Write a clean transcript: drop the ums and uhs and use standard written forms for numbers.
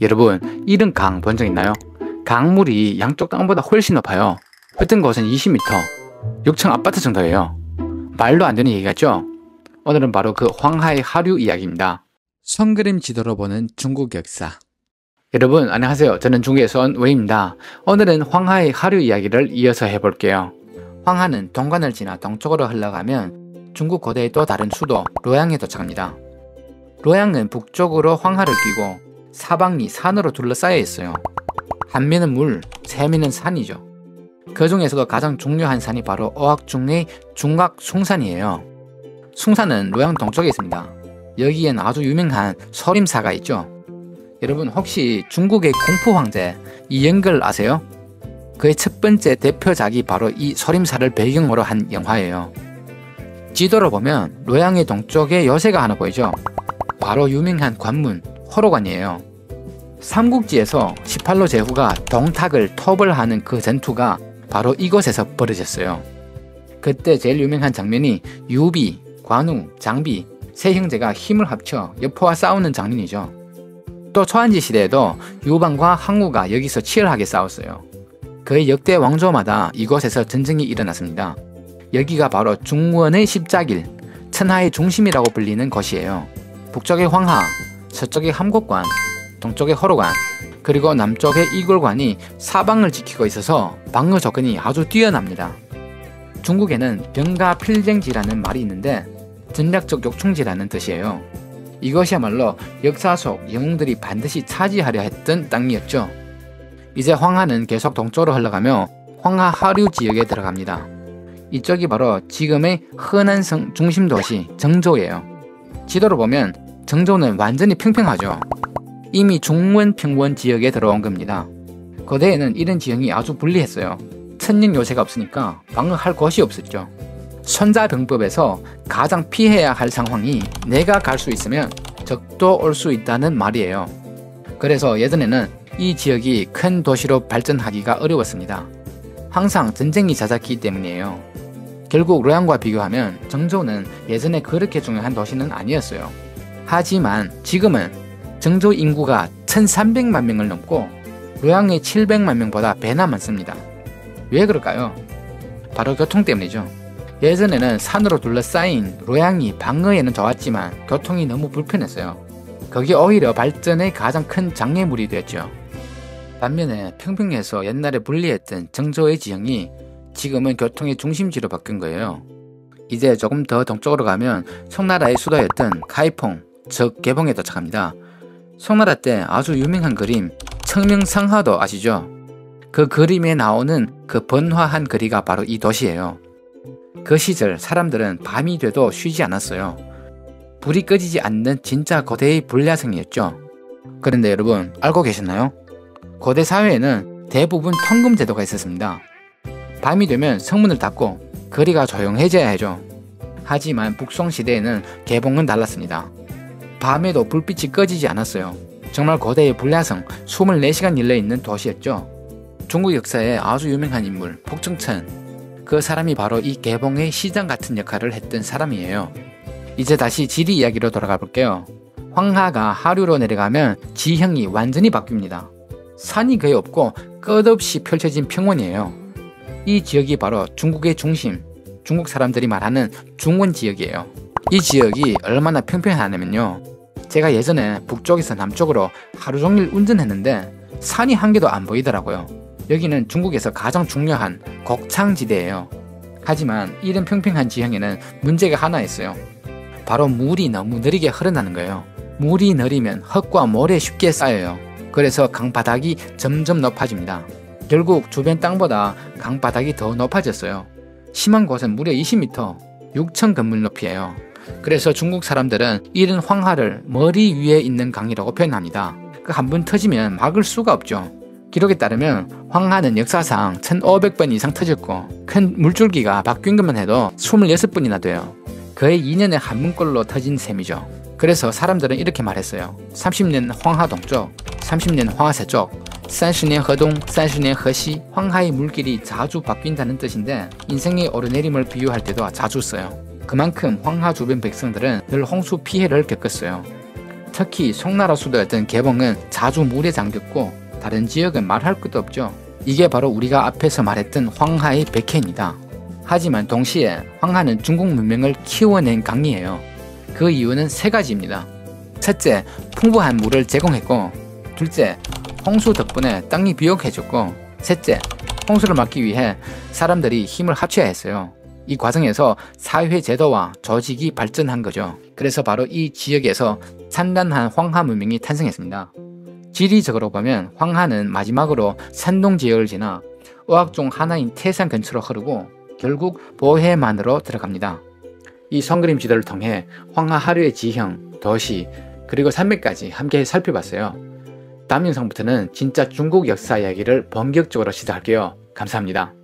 여러분, 이런 강 본 적 있나요? 강물이 양쪽 땅보다 훨씬 높아요. 어떤 곳은 20m, 6층 아파트 정도예요. 말도 안 되는 얘기 같죠? 오늘은 바로 그 황하의 하류 이야기입니다. 손그림 지도로 보는 중국 역사. 여러분 안녕하세요. 저는 중국에서 온 웨이입니다. 오늘은 황하의 하류 이야기를 이어서 해볼게요. 황하는 동관을 지나 동쪽으로 흘러가면 중국 고대의 또 다른 수도 료양에 도착합니다. 료양은 북쪽으로 황하를 끼고 사방이 산으로 둘러싸여 있어요. 한 면은 물, 세 면은 산이죠. 그 중에서도 가장 중요한 산이 바로 어학중의 중각숭산이에요. 숭산은 료양 동쪽에 있습니다. 여기엔 아주 유명한 소림사가 있죠. 여러분 혹시 중국의 공포 황제 이영걸 아세요? 그의 첫 번째 대표작이 바로 이 소림사를 배경으로 한 영화예요. 지도를 보면 료양의 동쪽에 요새가 하나 보이죠? 바로 유명한 관문 호로관이에요. 삼국지에서 18로 제후가 동탁을 톱을 하는 그 전투가 바로 이곳에서 벌어졌어요. 그때 제일 유명한 장면이 유비, 관우, 장비 세 형제가 힘을 합쳐 여포와 싸우는 장면이죠. 또 초안지 시대에도 유방과 항우가 여기서 치열하게 싸웠어요. 그의 역대 왕조마다 이곳에서 전쟁이 일어났습니다. 여기가 바로 중원의 십자길, 천하의 중심이라고 불리는 곳이에요. 북쪽의 황하, 서쪽의 함곡관, 동쪽의 호로관, 그리고 남쪽의 이골관이 사방을 지키고 있어서 방어 조건이 아주 뛰어납니다. 중국에는 병가필쟁지라는 말이 있는데 전략적 요충지라는 뜻이에요. 이것이야말로 역사 속 영웅들이 반드시 차지하려 했던 땅이었죠. 이제 황하는 계속 동쪽으로 흘러가며 황하 하류 지역에 들어갑니다. 이쪽이 바로 지금의 허난성 중심 도시 정조예요. 지도를 보면 정조는 완전히 평평하죠. 이미 중원평원 지역에 들어온 겁니다. 고대에는 이런 지형이 아주 불리했어요. 천년 요새가 없으니까 방어할 곳이 없었죠. 손자병법에서 가장 피해야 할 상황이 내가 갈 수 있으면 적도 올 수 있다는 말이에요. 그래서 예전에는 이 지역이 큰 도시로 발전하기가 어려웠습니다. 항상 전쟁이 잦았기 때문이에요. 결국 료양과 비교하면 정조는 예전에 그렇게 중요한 도시는 아니었어요. 하지만 지금은 정조 인구가 1300만 명을 넘고 료양의 700만 명보다 배나 많습니다. 왜 그럴까요? 바로 교통 때문이죠. 예전에는 산으로 둘러싸인 료양이 방어에는 좋았지만 교통이 너무 불편했어요. 그게 오히려 발전의 가장 큰 장애물이 되었죠. 반면에 평평해서 옛날에 불리했던 정조의 지형이 지금은 교통의 중심지로 바뀐 거예요. 이제 조금 더 동쪽으로 가면 송나라의 수도였던 카이퐁, 즉 개봉에 도착합니다. 송나라 때 아주 유명한 그림 청명상하도 아시죠? 그 그림에 나오는 그 번화한 거리가 바로 이 도시예요. 그 시절 사람들은 밤이 돼도 쉬지 않았어요. 불이 꺼지지 않는 진짜 고대의 불야성이었죠. 그런데 여러분 알고 계셨나요? 고대 사회에는 대부분 통금 제도가 있었습니다. 밤이 되면 성문을 닫고 거리가 조용해져야 하죠. 하지만 북송 시대에는 개봉은 달랐습니다. 밤에도 불빛이 꺼지지 않았어요. 정말 고대의 불야성 24시간 열려있는 도시였죠. 중국 역사에 아주 유명한 인물 폭정천, 그 사람이 바로 이 개봉의 시장 같은 역할을 했던 사람이에요. 이제 다시 지리 이야기로 돌아가 볼게요. 황하가 하류로 내려가면 지형이 완전히 바뀝니다. 산이 거의 없고 끝없이 펼쳐진 평원이에요. 이 지역이 바로 중국의 중심, 중국 사람들이 말하는 중원 지역이에요. 이 지역이 얼마나 평평하냐면요, 제가 예전에 북쪽에서 남쪽으로 하루 종일 운전했는데 산이 한 개도 안 보이더라고요. 여기는 중국에서 가장 중요한 곡창지대예요. 하지만 이런 평평한 지형에는 문제가 하나 있어요. 바로 물이 너무 느리게 흐르는 거예요. 물이 느리면 흙과 모래 쉽게 쌓여요. 그래서 강바닥이 점점 높아집니다. 결국 주변 땅보다 강바닥이 더 높아졌어요. 심한 곳은 무려 20m, 6천 건물 높이에요. 그래서 중국 사람들은 이런 황하를 머리 위에 있는 강이라고 표현합니다. 그 한 번 터지면 막을 수가 없죠. 기록에 따르면 황하는 역사상 1500번 이상 터졌고 큰 물줄기가 바뀐 것만 해도 26번이나 돼요. 거의 2년에 한 번꼴로 터진 셈이죠. 그래서 사람들은 이렇게 말했어요. 30년 황하 동쪽, 30년 황하 서쪽, 30년河东, 30년河西. 황하의 물길이 자주 바뀐다는 뜻인데 인생의 오르내림을 비유할 때도 자주 써요. 그만큼 황하 주변 백성들은 늘 홍수 피해를 겪었어요. 특히 송나라 수도였던 개봉은 자주 물에 잠겼고 다른 지역은 말할 것도 없죠. 이게 바로 우리가 앞에서 말했던 황하의 백해입니다. 하지만 동시에 황하는 중국 문명을 키워낸 강이에요. 그 이유는 세 가지입니다. 첫째, 풍부한 물을 제공했고, 둘째, 홍수 덕분에 땅이 비옥해졌고, 셋째, 홍수를 막기 위해 사람들이 힘을 합쳐야 했어요. 이 과정에서 사회 제도와 조직이 발전한 거죠. 그래서 바로 이 지역에서 산란한 황하 문명이 탄생했습니다. 지리적으로 보면 황하는 마지막으로 산동 지역을 지나 어학 중 하나인 태산 근처로 흐르고 결국 보해만으로 들어갑니다. 이 선그림 지도를 통해 황하 하류의 지형, 도시, 그리고 산맥까지 함께 살펴봤어요. 다음 영상부터는 진짜 중국 역사 이야기를 본격적으로 시작할게요. 감사합니다.